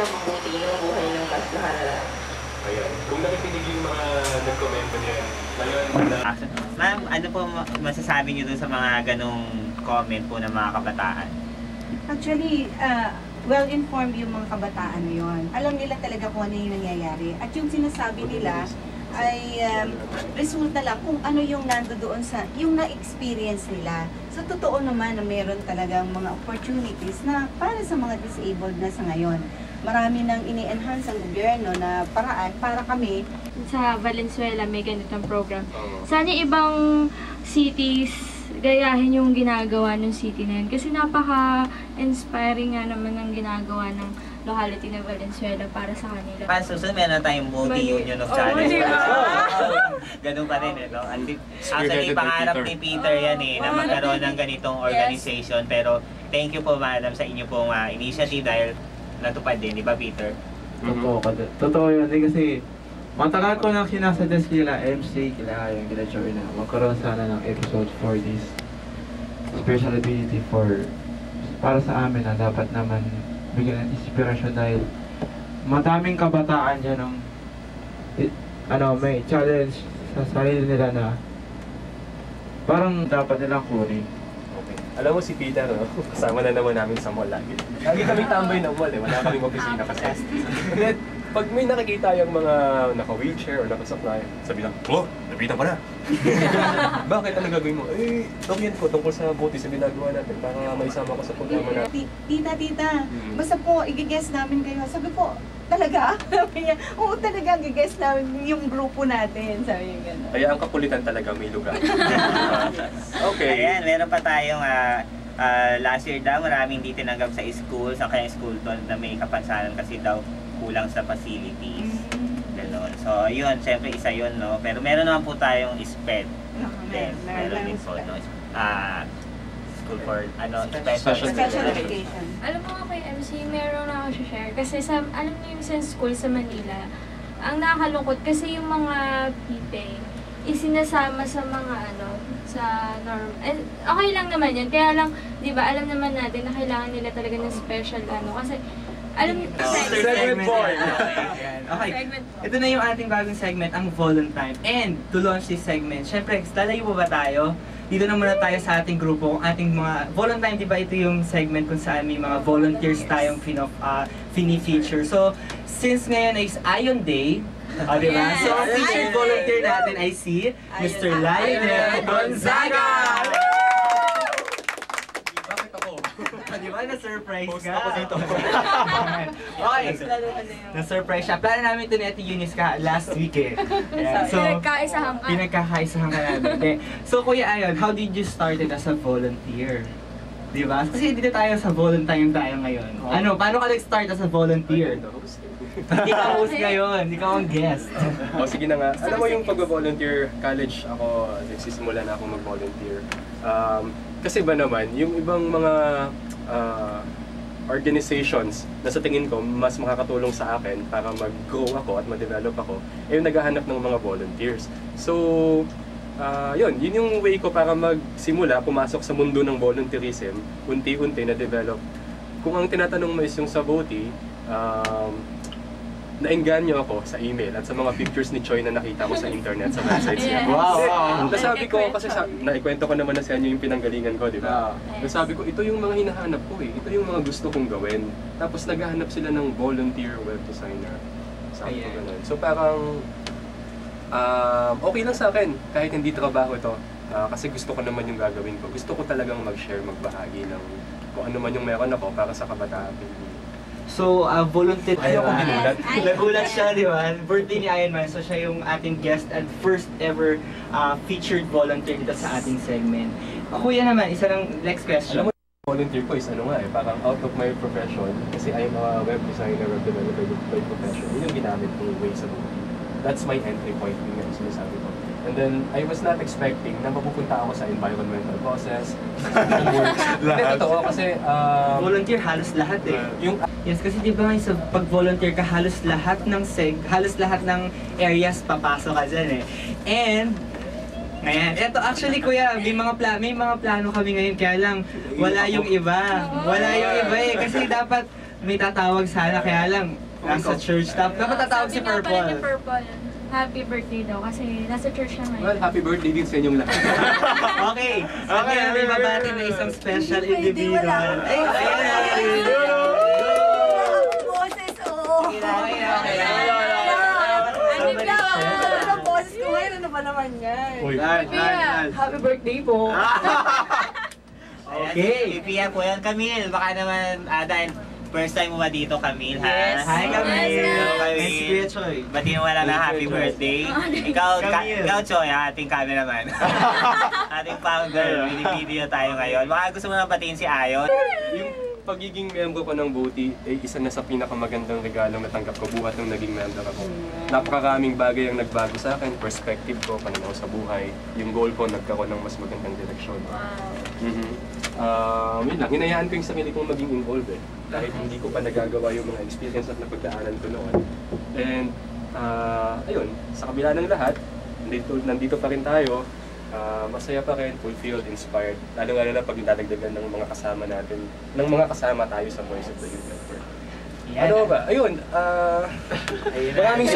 sa mabuti yung buhay ng mas nakararaan. Ayan. Kung nakikinig yung mga nag-komento niyan, ngayon Ma'am, ano po masasabi niyo dun sa mga ganong comment po ng mga kabataan? Actually, well-informed yung mga kabataan na yun. Alam nila talaga kung ano yung nangyayari. At yung sinasabi nila ay resulta lang kung ano yung nandoon sa, yung na-experience nila. So, totoo naman na meron talagang mga opportunities na para sa mga disabled na sa ngayon. Marami nang ini-enhance ang gobyerno na paraan para kami. Sa Valenzuela may ganitong program. Sana ibang cities gayahin yung ginagawa ng city na yun. Kasi napaka-inspiring nga naman ng ginagawa ng locality na Valenzuela para sa kanila. Para susunod, meron tayong multi-union of challenge. Ganun pa rin, no? Actually, pangarap ni Peter yan na magkaroon ng ganitong organization. Pero thank you po, madam, sa inyo pong initiative dahil natupad din, di ba, Peter? Totoo yun. Kasi matagal ko nang sinasuggest kila MC, kila yung kila Joy na magkaroon sana ng episode for this special ability para sa amin na dapat naman bigyan ng inspirasyon dahil madaming kabataan dyan ng may challenge sa sarili nila na parang dapat nilang kunin. okay. Alam mo si Peter, no? Kasama na naman namin sa mall lagi. Lagi kami tambay ng mall wala kaming opisina kasi. Then, pag may nakikita yung mga naka-wheelchair o naka-supply, sabi lang, oh, nabitan pa na. Bakit? Ano gagawin mo? Eh, document ko tungkol sa buti sa ginagawa natin para maisama ko sa programa natin. Tita, basta po, i-guess namin kayo. Sabi ko, talaga? Sabi niya, oo talaga, i-guess namin yung grupo natin. Sabi niya gano'n. Kaya ang kapulitan talaga may lugar. Okay. Ayan, meron pa tayong last year daw, maraming hindi tinanggap sa school, sa kaya school to na may kapansanan kasi daw kulang sa facilities. Ganon. So, yun, syempre isa yun, no? Pero meron naman po tayong SPED. Meron din po, no? School for, special education. Alam mo nga kay MC, meron na ako share kasi alam niyo yung sa school sa Manila, ang nakakalungkot kasi yung mga PPE isinasama sa mga sa norm. Okay lang naman yan, kaya lang, di ba, alam naman natin na kailangan nila talaga ng special kasi alam niyo, segment 4. Okay, ito na yung ating bagong segment, ang Voluntime. And to launch this segment, syempre, lalayo po ba tayo? Dito na muna tayo sa ating grupo, ating mga Voluntime, di ba ito yung segment kung saan may mga volunteers tayong fini-feature. So, since ngayon is Ion Day, diba? So, ang featured volunteer natin ay si Mr. Lionel Gonzaga! Diba? Na-surprise ka? Ako dito. Okay. Na-surprise siya. Plano namin ito ni Ate Eunice last week Yeah. So, pinagkakaisahan ka namin. Okay. So, Kuya Ion, how did you started as a volunteer? Diba? Kasi dito tayo sa Voluntime tayo ngayon. Paano ka nag-start as a volunteer? Hindi ka host ngayon, hindi ka ang guest. Sige na nga. Alam mo yung pag-volunteer, college ako, nagsisimula na ako mag-volunteer. Kasi ba naman, yung ibang mga organizations na sa tingin ko mas makakatulong sa akin para mag-grow ako at ma-develop ako, yung naghahanap ng mga volunteers. So, yun yung way ko para magsimula, pumasok sa mundo ng volunteerism, unti-unti na-develop. Kung ang tinatanong mo is yung sa Voti, naengganyo ako sa email at sa mga pictures ni Choi na nakita ko sa internet, sa websites niya. Wow! Nasabi ko, kasi naikwento ko naman na sa inyo yung pinanggalingan ko, di ba? Nasabi ko, ito yung mga hinahanap ko Ito yung mga gusto kong gawin. Tapos naghahanap sila ng volunteer web designer. Sabi ko ganun. So parang, okay lang sa akin, kahit hindi trabaho ito. Kasi gusto ko naman yung gagawin ko. Gusto ko talagang mag-share, magbahagi ng kung ano man yung meron ako para sa kabataan. So, volunteer. Ayoko ginulat. Nagulat siya, di ba? Birthday ni Iron Man. So, siya yung ating guest and first ever featured volunteer dito sa ating segment. Kuya naman, isa lang next question. Alam mo, volunteer ko is parang out of my profession. Kasi I'm a web designer, web developer by profession. Yun yung ginamit kong way sa buhay. That's my entry point, yung sinasabi ko. And then, I was not expecting na mapupunta ako sa environmental causes. Hindi, totoo kasi volunteer halos lahat Yes, kasi di ba sa pag-volunteer ka, halos lahat ng areas papasok ka dyan And, ngayon, eto actually kuya, may mga plano kami ngayon, kaya lang wala yung iba. Wala yung iba kasi dapat may tatawag sana, kaya lang, nasa church. Dapat tatawag si Sabi nga pala ni Purple. Purple, happy birthday daw kasi nasa church siya ngayon. Well, happy birthday din sa inyong lahat. Okay, okay, may babati na isang special individual. Ay, Boses, oo. Ang boses ko ngayon, ano ba naman yan? Uy. Happy birthday po. Okay. Pipiya po yan. Camille, baka naman, dahil first time mo ba dito, Camille, ha? Yes. Hi, Camille. Yes, Camille. Nice to meet you. Batiin mo na happy birthday. Ikaw, Camille. ikaw, Choy, ating cameraman. Ating founder, video tayo ngayon. Baka gusto mo na batiin si Ayon. Yung pagiging member ko ng Buti ay isa na sa pinakamagandang regalong natanggap ko buhat nung naging member ako. Napakaraming bagay ang nagbago sa akin, perspective ko, pananaw sa buhay. Yung goal ko, nagkaroon ng mas magandang direksyon. Yun lang, hinayaan ko yung sarili kong maging involved eh. Dahil hindi ko pa nagagawa yung mga experience at napagdaanan ko noon. And ayun, sa kabila ng lahat, nandito pa rin tayo. Masaya pa rin, fulfilled, inspired. Lalo na pag dadagdagan ng mga kasama natin, ng mga kasama tayo sa Voice of the Youth Network. Ano ba? Ayun, maraming